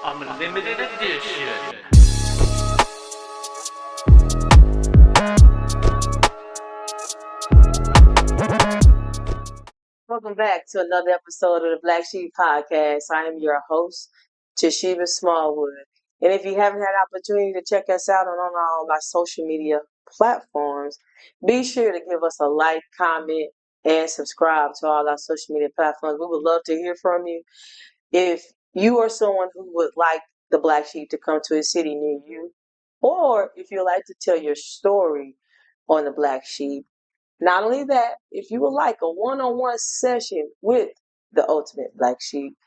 Limited edition. Welcome back to another episode of the Blvck She3p podcast. I am your host, Toshiba Smallwood. And if you haven't had the opportunity to check us out on all our social media platforms, be sure to give us a like, comment, and subscribe to all our social media platforms. We would love to hear from you. If you are someone who would like the Blvck She3p to come to a city near you, or if you'd like to tell your story on the Blvck She3p, not only that, if you would like a one-on-one session with the ultimate Blvck She3p,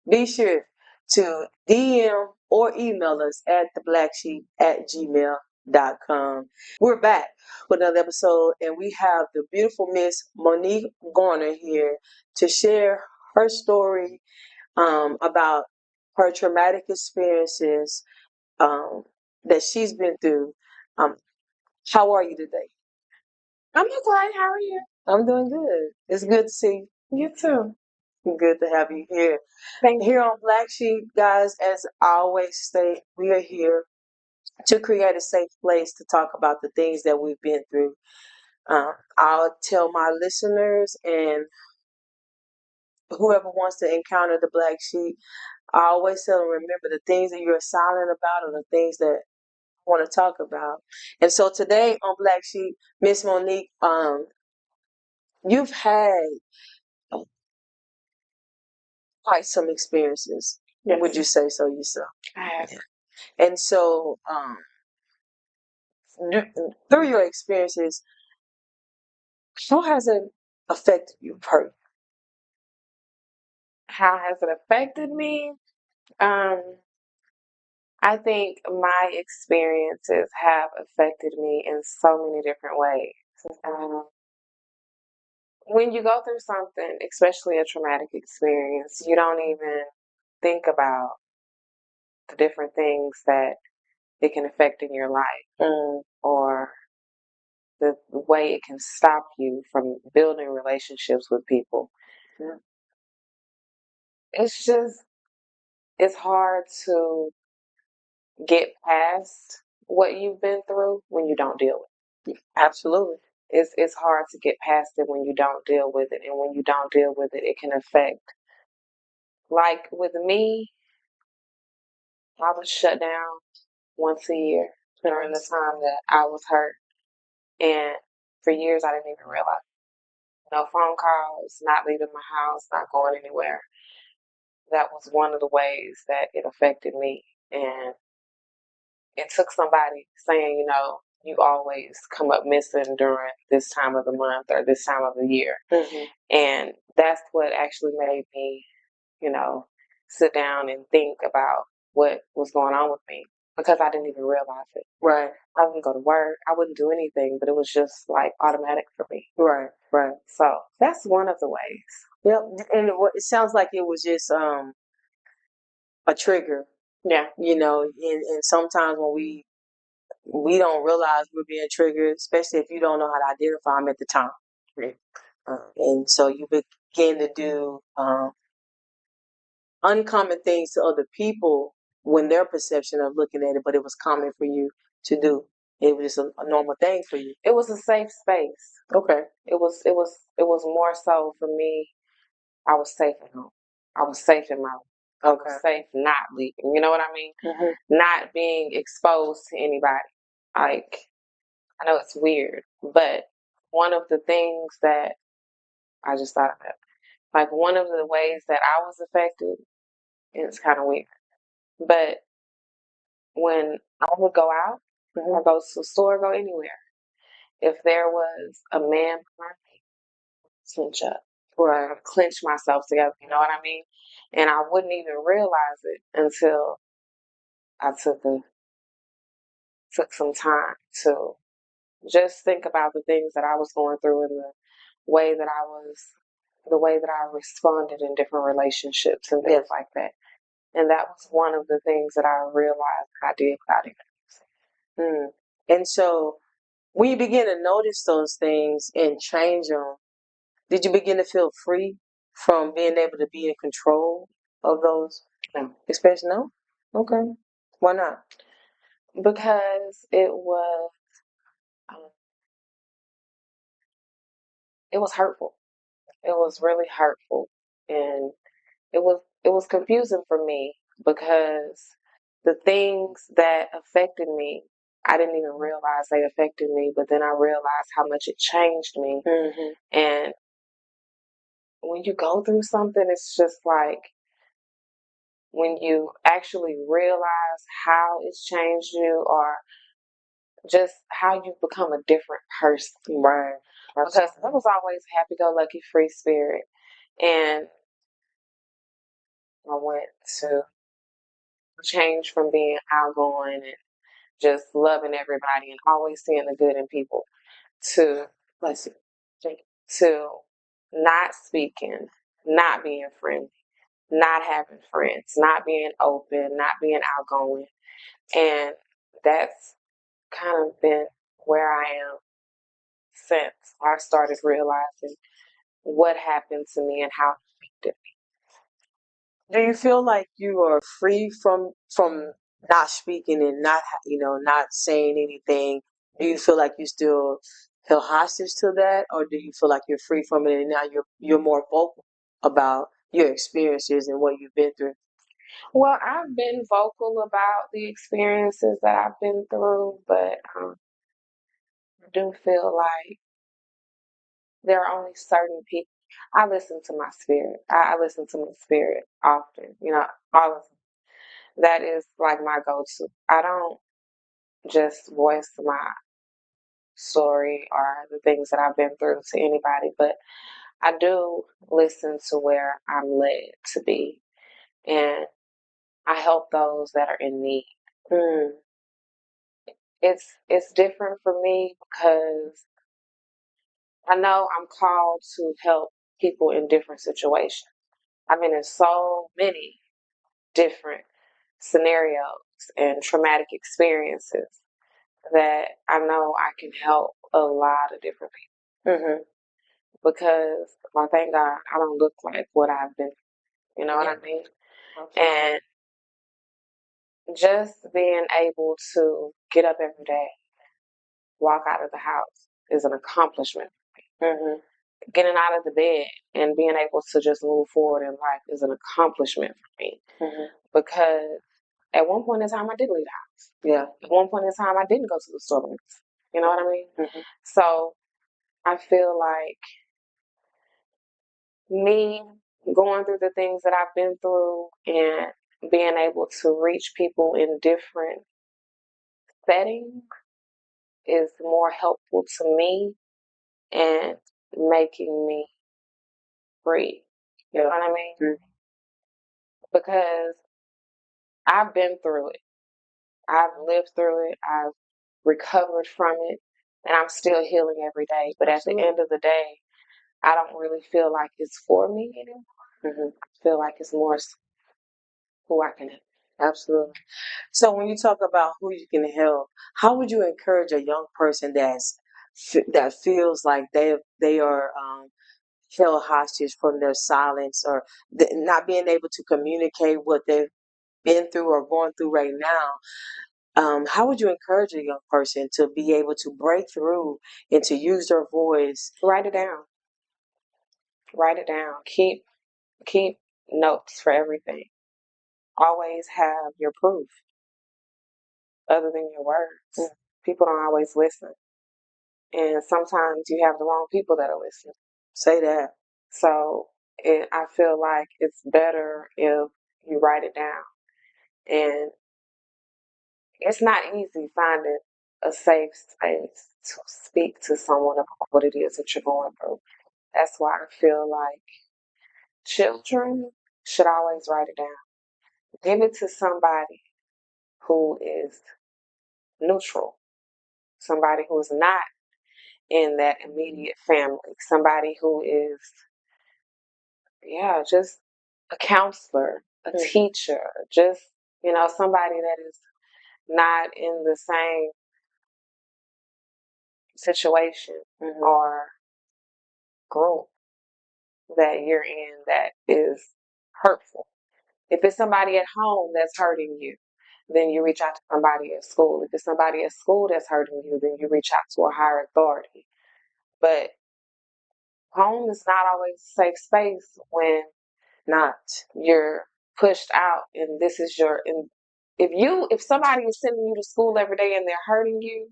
be sure to DM or email us at theblacksheep@gmail.com. We're back with another episode, and we have the beautiful Miss Monique Garner here to share her story about her traumatic experiences that she's been through. How are you today? I'm okay. How are you? I'm doing good. It's good to see you. You too. Good to have you here. Thank you. Here on Blvck She3p, guys, as I always state, we are here to create a safe place to talk about the things that we've been through. I'll tell my listeners and whoever wants to encounter the Blvck She3p, I always tell them, remember, the things that you're silent about are the things that I want to talk about. And so today on Blvck She3p, Miss Monique, you've had quite some experiences. Yes. Would you say so yourself? I have. And so, through your experiences, how has it affected you personally? How has it affected me? I think my experiences have affected me in so many different ways. When you go through something, especially a traumatic experience, you don't even think about the different things that it can affect in your life, or the way it can stop you from building relationships with people. Yeah. It's hard to get past what you've been through when you don't deal with it. Absolutely. It's hard to get past it when you don't deal with it, and when you don't deal with it, it can affect. Like with me, I was shut down once a year during the time that I was hurt, and for years I didn't even realize. No phone calls, not leaving my house, not going anywhere. That was one of the ways that it affected me, and it took somebody saying, you always come up missing during this time of the month or this time of the year. Mm-hmm. And that's what actually made me, sit down and think about what was going on with me, because I didn't even realize it. Right. I wouldn't go to work. I wouldn't do anything, but it was just like automatic for me. Right. Right. So that's one of the ways. Yep. And it sounds like it was just a trigger. Yeah. And sometimes when we don't realize we're being triggered, especially if you don't know how to identify them at the time. Right. And so you begin to do uncommon things to other people when their perception of looking at it, but it was common for you to do. It was just a normal thing for you. It was a safe space. Okay. It was more so for me. I was safe at home. I was safe in my room. I was safe not leaving. You know what I mean? Mm-hmm. Not being exposed to anybody. Like, I know it's weird, but one of the things that I just thought of, like one of the ways that I was affected, it's kind of weird, but when I would go out, or go to the store, go anywhere, if there was a man behind me, clench up, or clench myself together, you know what I mean? And I wouldn't even realize it until I took some time to just think about the things that I was going through, and the way that I responded in different relationships and things like that. And that was one of the things that I realized I did without even noticing. And so when you begin to notice those things and change them, did you begin to feel free from being able to be in control of those? No. Especially no? Okay. Why not? Because it was hurtful. It was really hurtful, and it was confusing for me because the things that affected me, I didn't even realize they affected me, but then I realized how much it changed me. Mm-hmm. And when you go through something, it's just like when you actually realize how it's changed you, or just how you become a different person. Right. Because I was always happy-go-lucky, free spirit, and I went to change from being outgoing and just loving everybody and always seeing the good in people to, bless you, to not speaking, not being friendly, not having friends, not being open, not being outgoing. And that's kind of been where I am since I started realizing what happened to me and how it affected Do you feel like you are free from not speaking and not saying anything? Do you feel like you still feel hostage to that, or do you feel like you're free from it and now you're more vocal about your experiences and what you've been through? Well, I've been vocal about the experiences that I've been through, but I do feel like there are only certain people. I listen to my spirit. I listen to my spirit often. All of that is like my go-to. I don't just voice my story or the things that I've been through to anybody, but I do listen to where I'm led to be, and I help those that are in need. Mm, It's different for me because I know I'm called to help people in different situations. I've been in so many different scenarios and traumatic experiences that I know I can help a lot of different people. mm-hmm. Because, well, thank God, I don't look like what I've been. You know what I mean? And just being able to get up every day, walk out of the house is an accomplishment. Mm-hmm. Getting out of the bed and being able to just move forward in life is an accomplishment for me. Mm-hmm. Because at one point in time, I did leave the house. Yeah. At one point in time, I didn't go to the store. You know what I mean? Mm-hmm. So I feel like me going through the things that I've been through and being able to reach people in different settings is more helpful to me and making me free. You know what I mean? Mm-hmm. Because I've been through it. I've lived through it. I've recovered from it. And I'm still healing every day. But at the end of the day, I don't really feel like it's for me anymore. Mm-hmm. I feel like it's more who I can help. Absolutely. So when you talk about who you can help, how would you encourage a young person that feels like they are held hostage from their silence or not being able to communicate what they've been through or going through right now? How would you encourage a young person to be able to break through and to use their voice? Write it down. Write it down. Keep notes for everything. Always have your proof other than your words. Mm. People don't always listen. And sometimes you have the wrong people that are listening. Say that. So I feel like it's better if you write it down. And it's not easy finding a safe space to speak to someone about what it is that you're going through. That's why I feel like children should always write it down. Give it to somebody who is neutral, somebody who is not in that immediate family, somebody who is, just a counselor, a teacher, just, somebody that is not in the same situation or group that you're in that is hurtful. If it's somebody at home that's hurting you, then you reach out to somebody at school. If it's somebody at school that's hurting you, then you reach out to a higher authority. But home is not always a safe space when Not. you're pushed out and this is your and if somebody is sending you to school every day and they're hurting you,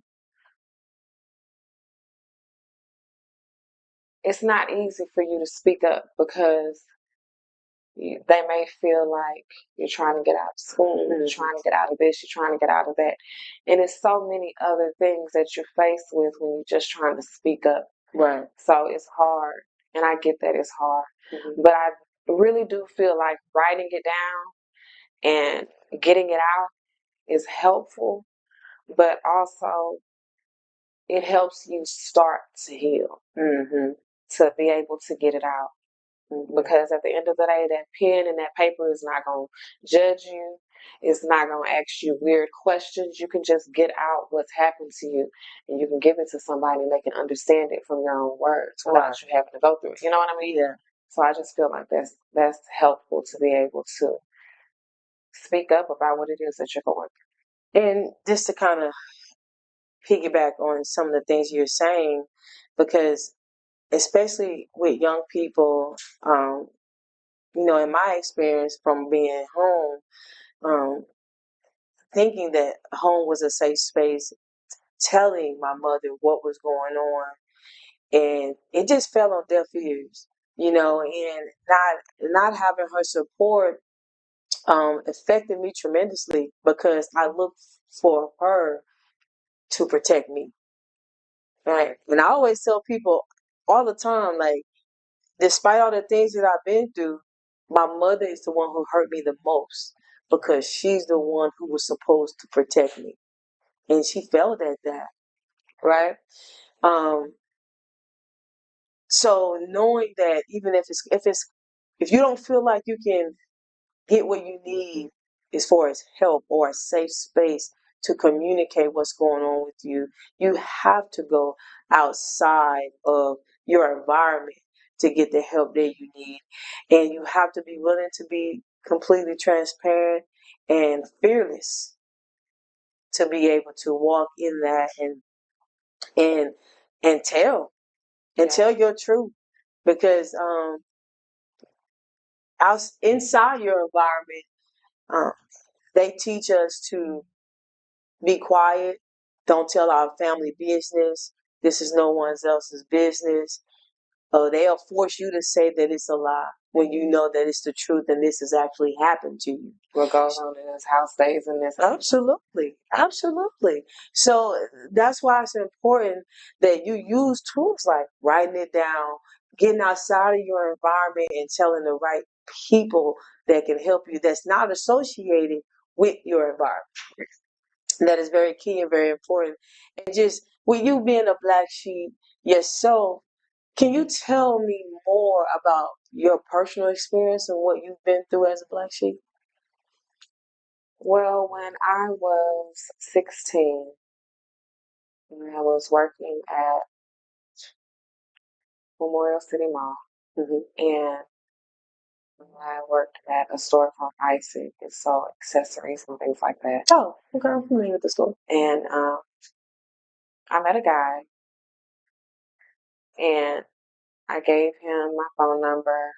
it's not easy for you to speak up because they may feel like you're trying to get out of school, you're trying to get out of this, you're trying to get out of that. And it's so many other things that you're faced with when you're just trying to speak up. Right. So it's hard. And I get that it's hard. Mm-hmm. But I really do feel like writing it down and getting it out is helpful. But also, it helps you start to heal, to be able to get it out. Because at the end of the day, that pen and that paper is not going to judge you. It's not going to ask you weird questions. You can just get out what's happened to you and you can give it to somebody and they can understand it from your own words without you having to go through it. You know what I mean? Yeah. So I just feel like that's helpful to be able to speak up about what it is that you're going through. And just to kind of piggyback on some of the things you're saying, because especially with young people, in my experience from being home, thinking that home was a safe space, telling my mother what was going on, and it just fell on deaf ears, and not having her support affected me tremendously because I looked for her to protect me. Right. And I always tell people all the time, like, despite all the things that I've been through, my mother is the one who hurt me the most because she's the one who was supposed to protect me. And she failed at that. Right. So knowing that even if you don't feel like you can get what you need as far as help or a safe space to communicate what's going on with you, you have to go outside of your environment to get the help that you need. And you have to be willing to be completely transparent and fearless to be able to walk in that and and tell tell your truth. Because inside your environment, they teach us to be quiet, don't tell our family business. This is no one else's business. They'll force you to say that it's a lie when you know that it's the truth and this has actually happened to you. What goes on in this house stays in this house. Absolutely. Absolutely. So that's why it's important that you use tools like writing it down, getting outside of your environment and telling the right people that can help you that's not associated with your environment. That is very key and very important. And just with you being a black sheep yourself, can you tell me more about your personal experience and what you've been through as a black sheep? Well, when I was 16, I was working at Memorial City Mall, and I worked at a store called Isaac. It sold accessories and things like that. Oh, okay, I'm familiar with the store. And I met a guy, and I gave him my phone number.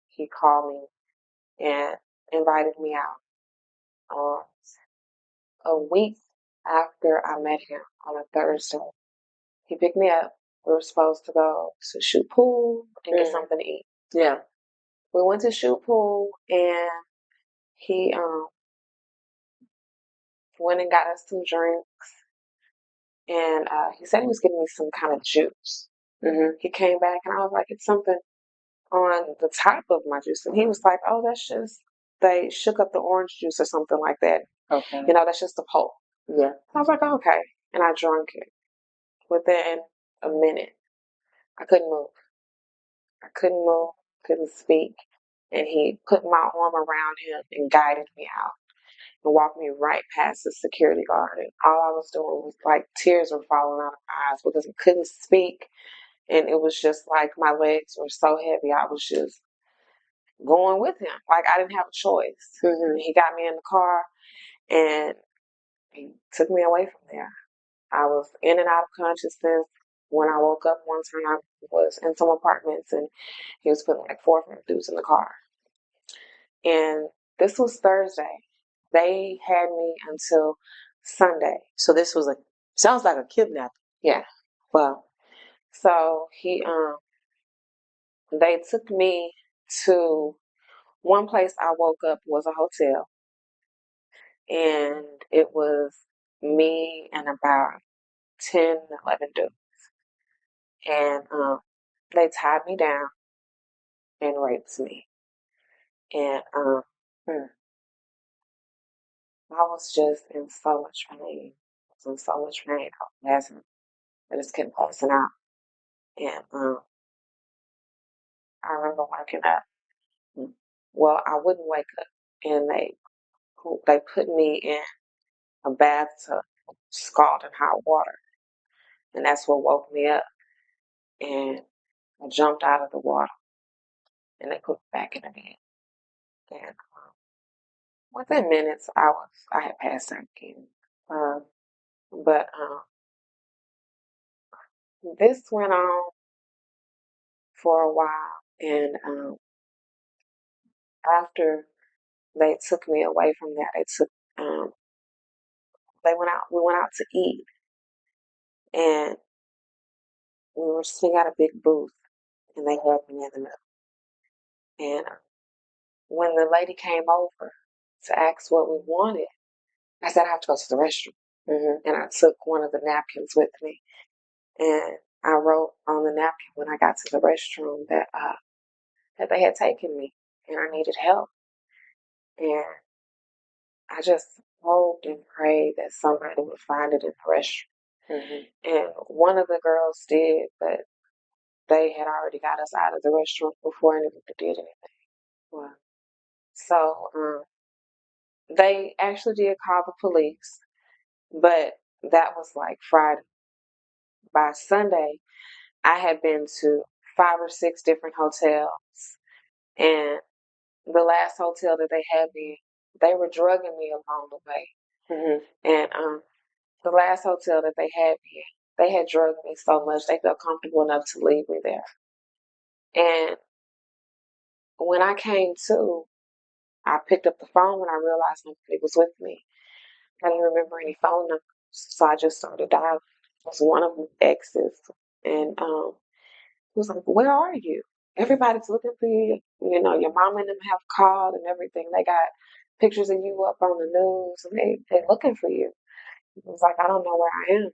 He called me and invited me out. A week after I met him on a Thursday, he picked me up. We were supposed to go to shoot pool and get something to eat. Yeah. We went to shoot pool, and he went and got us some drinks. And he said he was getting me some kind of juice. He came back, and I was like, it's something on the top of my juice. And he was like, oh, that's just, they shook up the orange juice or something like that. Okay. That's just the pulp. Yeah. I was like, okay. And I drank it. Within a minute, I couldn't move. Couldn't speak. And he put my arm around him and guided me out and walked me right past the security guard. And all I was doing was like tears were falling out of my eyes because I couldn't speak. And it was just like my legs were so heavy. I was just going with him. Like, I didn't have a choice. Mhm. He got me in the car and he took me away from there. I was in and out of consciousness. When I woke up one time, I was in some apartments and he was putting like 4 dudes in the car. And this was Thursday. They had me until Sunday. So this was sounds like a kidnapping. Yeah. Wow. So they took me to one place. I woke up was a hotel, and it was me and about 10, 11 dudes. And they tied me down and raped me. And I was just in so much pain. I was in so much pain. I was passing. I just kept passing out. And I remember waking up. Well, I wouldn't wake up, and they put me in a bathtub, scalding hot water, and that's what woke me up. And I jumped out of the water, and they put me back in the bed. And within minutes, I had passed out again. But this went on for a while, and after they took me away from that, they went out. We went out to eat, and we were sitting at a big booth, and they had me in the middle. And when the lady came over to ask what we wanted, I said I have to go to the restroom, and I took one of the napkins with me, and I wrote on the napkin when I got to the restroom that they had taken me and I needed help, and I just hoped and prayed that somebody would find it in the restroom. And one of the girls did, but they had already got us out of the restroom before anybody did anything. Wow. So they actually did call the police, but that was like Friday. By Sunday, I had been to 5 or 6 different hotels, and the last hotel that they had me, they were drugging me along the way. And the last hotel that they had me in, they had drugged me so much they felt comfortable enough to leave me there. And when I came to, I picked up the phone when I realized nobody was with me. I didn't remember any phone numbers, so I just started dialing. It was one of my exes, and he was like, "Where are you? Everybody's looking for you. You know, your mom and them have called and everything. They got pictures of you up on the news, and they're looking for you." He was like, "I don't know where I am."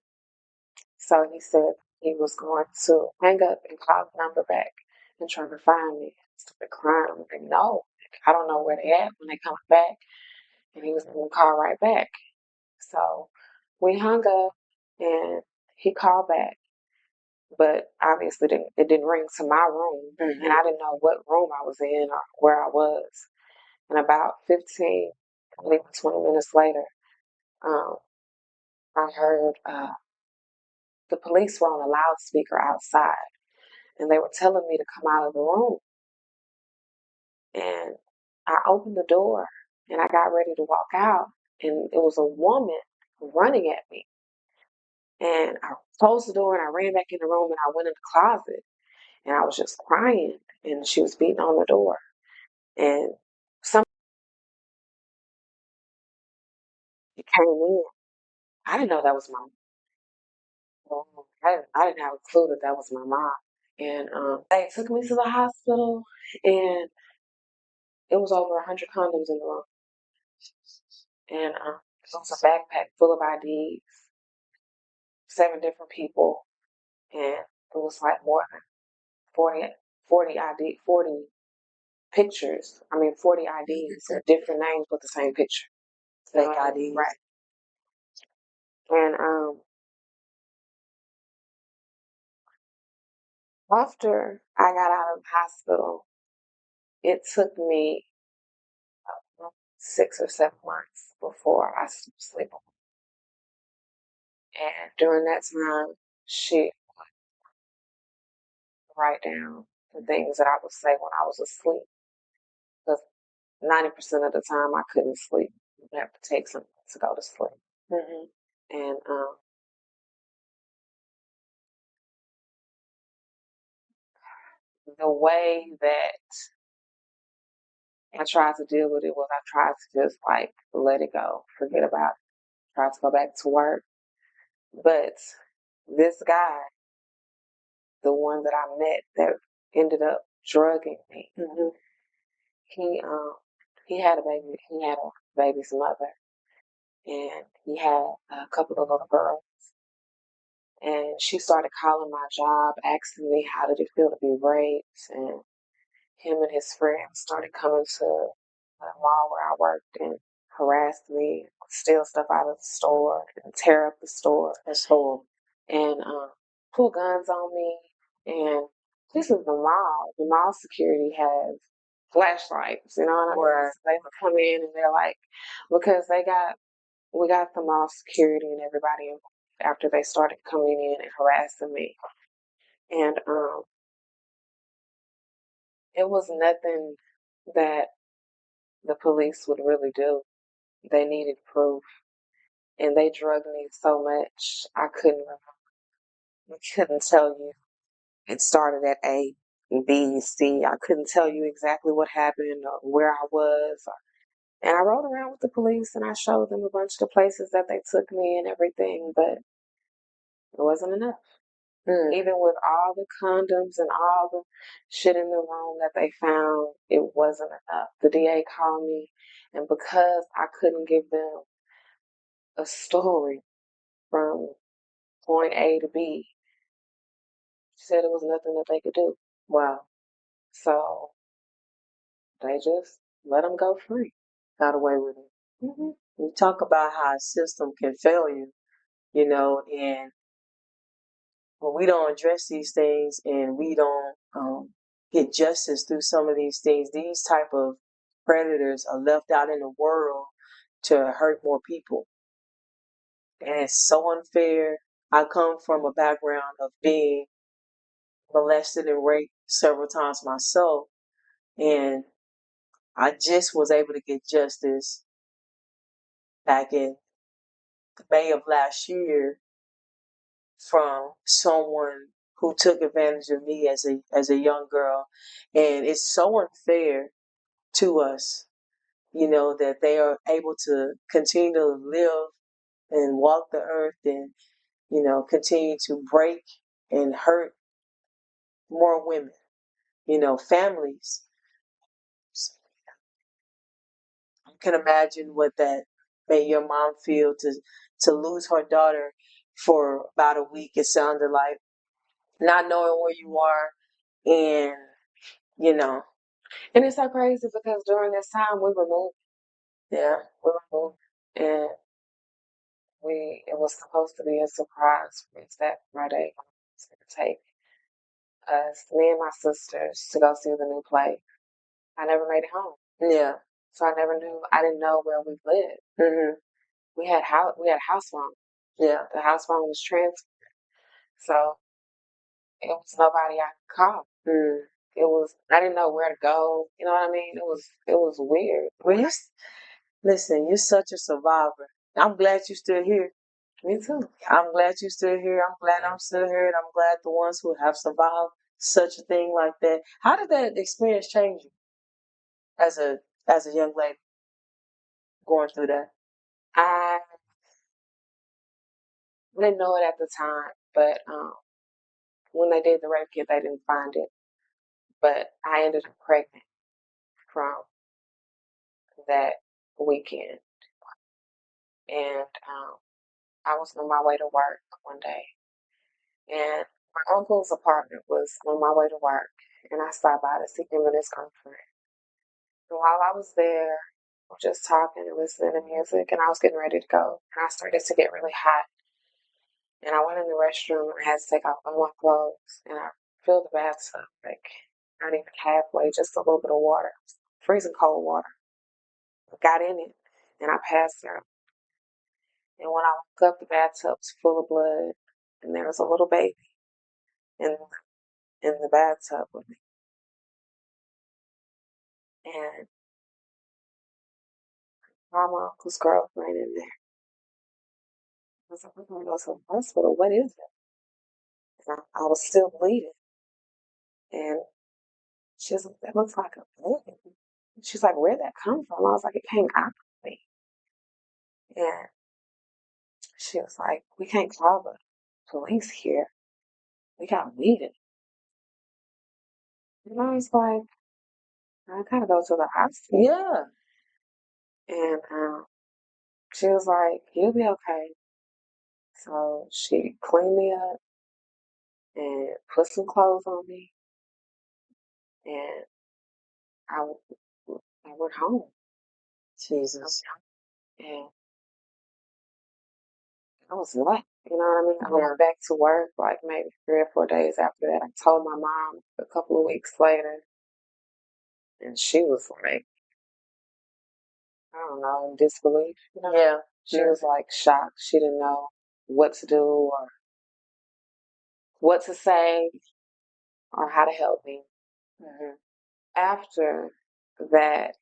So he said he was going to hang up and call the number back and try to find me. I started crying. I'm like, "No, I don't know where they at when they come back." And he was going to call right back. So we hung up, and he called back, but obviously it didn't ring to my room, and I didn't know what room I was in or where I was. And about 15, maybe 20 minutes later, um, I heard the police were on a loudspeaker outside, and they were telling me to come out of the room. And I opened the door, and I got ready to walk out, and it was a woman running at me. And I closed the door, and I ran back in the room, and I went in the closet, and I was just crying, and she was beating on the door. And somebody came in. I didn't know that was my mom. I didn't have a clue that that was my mom. And they took me to the hospital, and it was over 100 condoms in the room. And it was a backpack full of IDs, 7 different people, and it was like more than 40 pictures. I mean, 40 IDs with different names with the same picture. Fake IDs. Right. And after I got out of the hospital, it took me 6 or 7 months before I sleep. And during that time, she would write down the things that I would say when I was asleep. 90% of the time I couldn't sleep. I have to take something to go to sleep. Mm-hmm. And the way that I tried to deal with it was I tried to just like let it go, forget about it, try to go back to work. But this guy, the one that I met that ended up drugging me, Mm-hmm. he had a baby. He had a baby's mother, and he had a couple of little girls. And she started calling my job, asking me how did it feel to be raped, and him and his friends started coming to the mall where I worked and harassed me, steal stuff out of the store, and tear up the store. That's horrible. And pull guns on me. And this is the mall. The mall security has flashlights, you know what I mean? Right. So they would come in and they're like, because we got the mall security and everybody involved after they started coming in and harassing me. And it was nothing that the police would really do. They needed proof. And they drugged me so much I couldn't remember. I couldn't tell you. It started at A, B, C. I couldn't tell you exactly what happened or where I was. And I rode around with the police and I showed them a bunch of the places that they took me and everything, but it wasn't enough. Even with all the condoms and all the shit in the room that they found, it wasn't enough. The DA called me, and because I couldn't give them a story from point A to B, she said it was nothing that they could do. Wow. So they just let them go free. Got away with it. Mm-hmm. You talk about how a system can fail you, and when we don't address these things and we don't get justice through some of these things, these type of predators are left out in the world to hurt more people. And it's so unfair. I come from a background of being molested and raped several times myself, and I just was able to get justice back in May of last year from someone who took advantage of me as a young girl. And it's so unfair to us, that they are able to continue to live and walk the earth and, continue to break and hurt more women, families. You can imagine what that made your mom feel to lose her daughter for about a week. It sounded like not knowing where you are, and And it's so crazy because during this time we were moving. yeah, We were moving. And it was supposed to be a surprise for that Friday to take us, me and my sisters, to go see the new play. I never made it home. yeah, So I didn't know where we lived. mm-hmm. We had house phone. Yeah, The house phone was transferred. So it was nobody I could call. I didn't know where to go. You know what I mean? It was weird. Well, listen, you're such a survivor. I'm glad you're still here. Me too. I'm glad you're still here. I'm glad I'm still here, and I'm glad the ones who have survived such a thing like that. How did that experience change you as a young lady going through that? I didn't know it at the time, but when they did the rape kit, they didn't find it. But I ended up pregnant from that weekend, and I was on my way to work one day, and my uncle's apartment was on my way to work, and I stopped by to see him and his girlfriend. And while I was there, I was just talking and listening to music, and I was getting ready to go, and I started to get really hot. And I went in the restroom and I had to take off all my clothes, and I filled the bathtub, like not even halfway, just a little bit of water, freezing cold water. I got in it, and I passed out. And when I woke up, the bathtub was full of blood, and there was a little baby in the bathtub with me. And my uncle's girlfriend in there. I was like, we're going to go to the hospital. What is it? And I was still bleeding. And she was like, that looks like a baby. She's like, where'd that come from? I was like, it came out of me. And she was like, we can't call the police here. We got bleeding. And I was like, I gotta go to the hospital. Yeah. And she was like, you'll be okay. So she cleaned me up and put some clothes on me. And I went home. Jesus. And I was late. You know what I mean? I went back to work like maybe 3 or 4 days after that. I told my mom a couple of weeks later. And she was like, I don't know, in disbelief. You know? Yeah. She was like shocked. She didn't know what to do or what to say or how to help me. Mm-hmm. After that,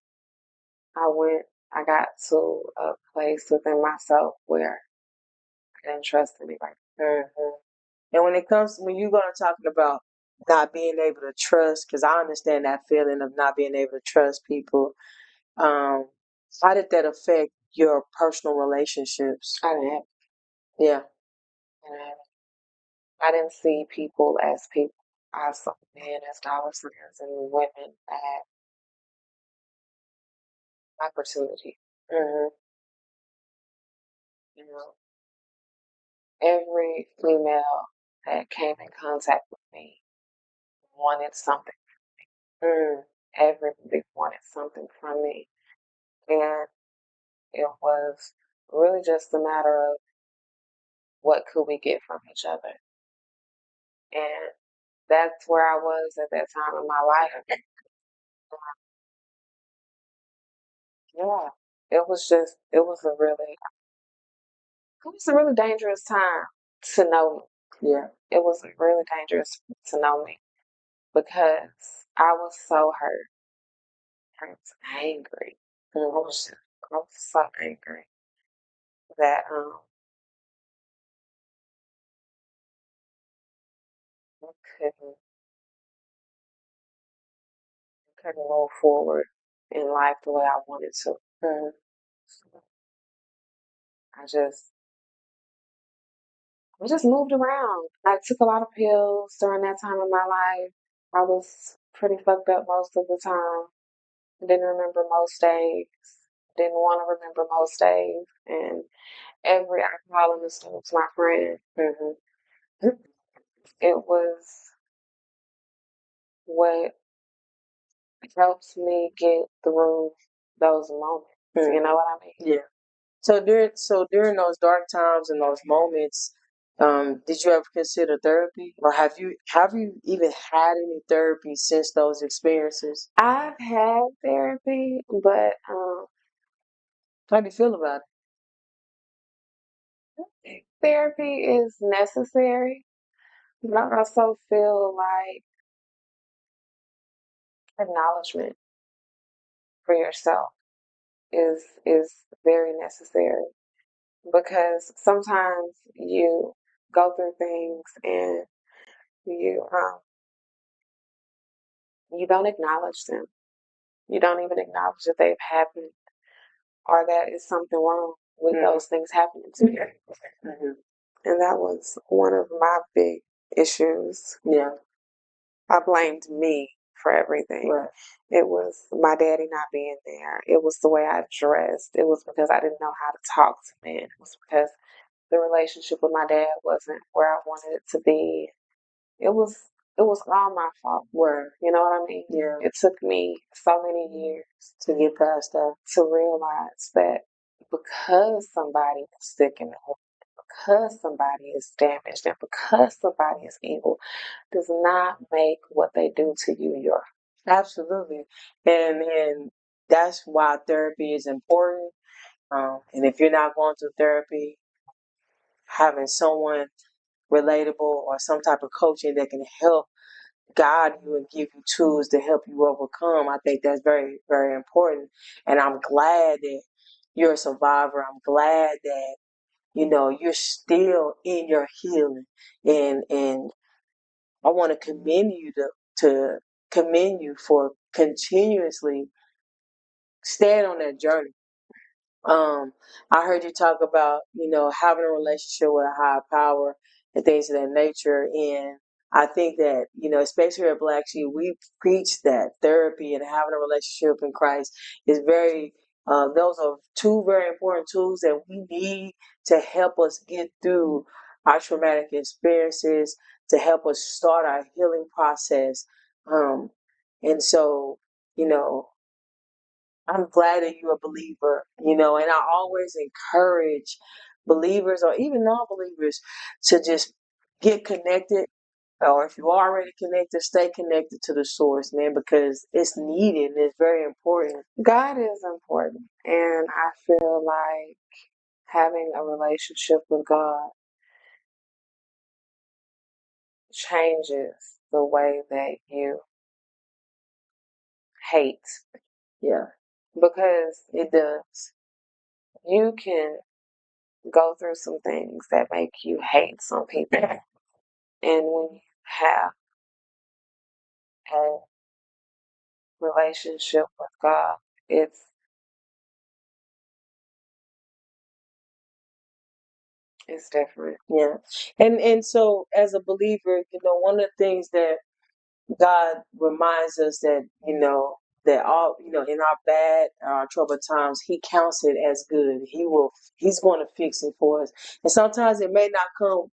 I got to a place within myself where I didn't trust anybody. Mm-hmm. And when you're going to talking about not being able to trust, because I understand that feeling of not being able to trust people, how did that affect your personal relationships? I didn't have Yeah. I didn't see people as people. I saw men as dollar signs and women as opportunity. Mm-hmm. You know, every female that came in contact with me wanted something. Everybody wanted something from me. And it was really just a matter of what could we get from each other. And that's where I was at that time in my life. Yeah. It was a really dangerous time to know me. Yeah. It was really dangerous to know me because I was so hurt. I was angry. I was so angry that I couldn't move forward in life the way I wanted to. So I just moved around. I took a lot of pills during that time in my life. I was pretty fucked up most of the time. I didn't remember most days. Didn't want to remember most days. And every alcoholism was my friend. It was what helps me get through those moments. You know what I mean? Yeah. So during those dark times and those moments, did you ever consider therapy, or have you even had any therapy since those experiences? I've had therapy, but How do you feel about therapy is necessary. But I also feel like acknowledgement for yourself is very necessary because sometimes you go through things and you don't acknowledge them. You don't even acknowledge that they've happened or that is something wrong with those things happening to you. And that was one of my big issues. Yeah. I blamed me for everything. Right. It was my daddy not being there. It was the way I dressed. It was because I didn't know how to talk to men. It was because the relationship with my dad wasn't where I wanted it to be. It was all my fault. Where You know what I mean? Yeah. It took me so many years to get past that. to realize that because somebody is sick in the head, because somebody is damaged, and because somebody is evil, does not make what they do to you your. Absolutely. And that's why therapy is important. And if you're not going to therapy, having someone relatable or some type of coaching that can help guide you and give you tools to help you overcome, I think that's very, very important. And I'm glad that you're a survivor. I'm glad that, you're still in your healing. And I want to commend you to commend you for continuously staying on that journey. I heard you talk about, having a relationship with a higher power and things of that nature. And I think that, especially here at Blvck She3p, we preach that therapy and having a relationship in Christ is those are two very important tools that we need to help us get through our traumatic experiences, to help us start our healing process. And so, you know, I'm glad that you're a believer, and I always encourage believers or even non-believers to just get connected, or if you're already connected, stay connected to the source, man, because it's needed and it's very important. God is important, and I feel like having a relationship with God changes the way that you hate. Yeah, Because it does. you can go through some things that make you hate some people. And when you have a relationship with God, it's different. Yeah. And so as a believer, one of the things that God reminds us that, that all, in our bad, our troubled times, He counts it as good. He's going to fix it for us. And sometimes it may not come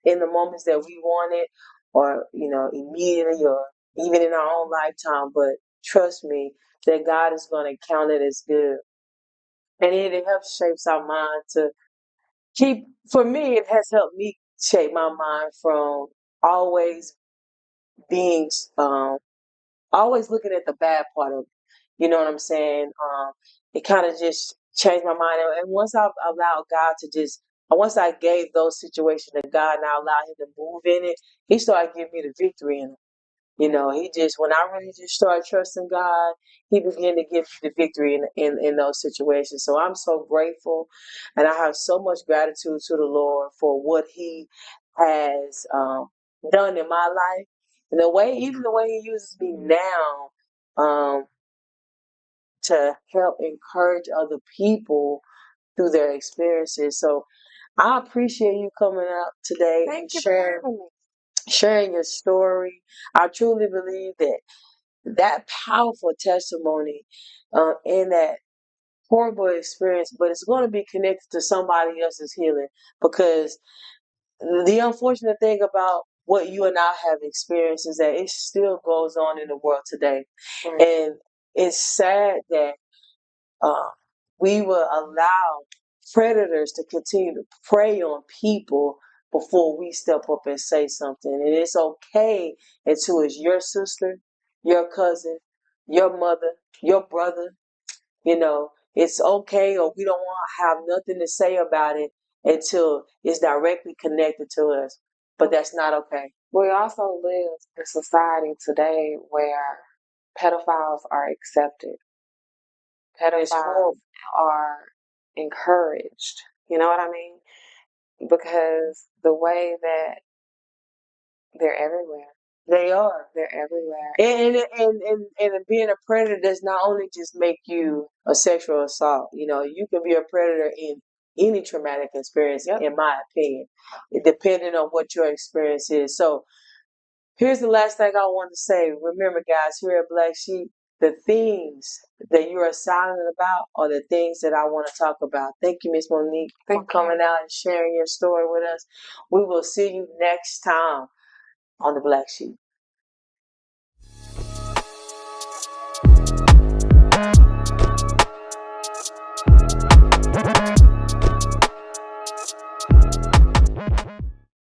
in the moments that we want it, or, immediately, or even in our own lifetime. But trust me that God is going to count it as good. And it helps shapes our mind to for me, it has helped me shape my mind from always being, always looking at the bad part of it. You know what I'm saying? It kind of just changed my mind. And once I've allowed God to once I gave those situations to God and I allowed Him to move in it, He started giving me the victory in it. When I really just started trusting God, He began to give me the victory in those situations. So I'm so grateful, and I have so much gratitude to the Lord for what He has done in my life, and even the way He uses me now to help encourage other people through their experiences. So I appreciate you coming out today and Thank you for having me. sharing your story. I truly believe that powerful testimony and that horrible experience, but it's going to be connected to somebody else's healing, because the unfortunate thing about what you and I have experienced is that it still goes on in the world today. Right. And it's sad that we will allow predators to continue to prey on people before we step up and say something. And it's okay until it's your sister, your cousin, your mother, your brother. It's okay, or we don't want to have nothing to say about it until it's directly connected to us. But that's not okay. We also live in a society today where pedophiles are accepted. Pedophiles are encouraged. You know what I mean? Because the way that they're everywhere. They are. They're everywhere. And being a predator does not only just make you a sexual assault. You can be a predator in any traumatic experience, in my opinion, depending on what your experience is. So here's the last thing I want to say. Remember, guys, here at Blvck She3p, the things that you are silent about are the things that I want to talk about. Thank you, Miss Monique, for coming out and sharing your story with us. We will see you next time on the Blvck She3p.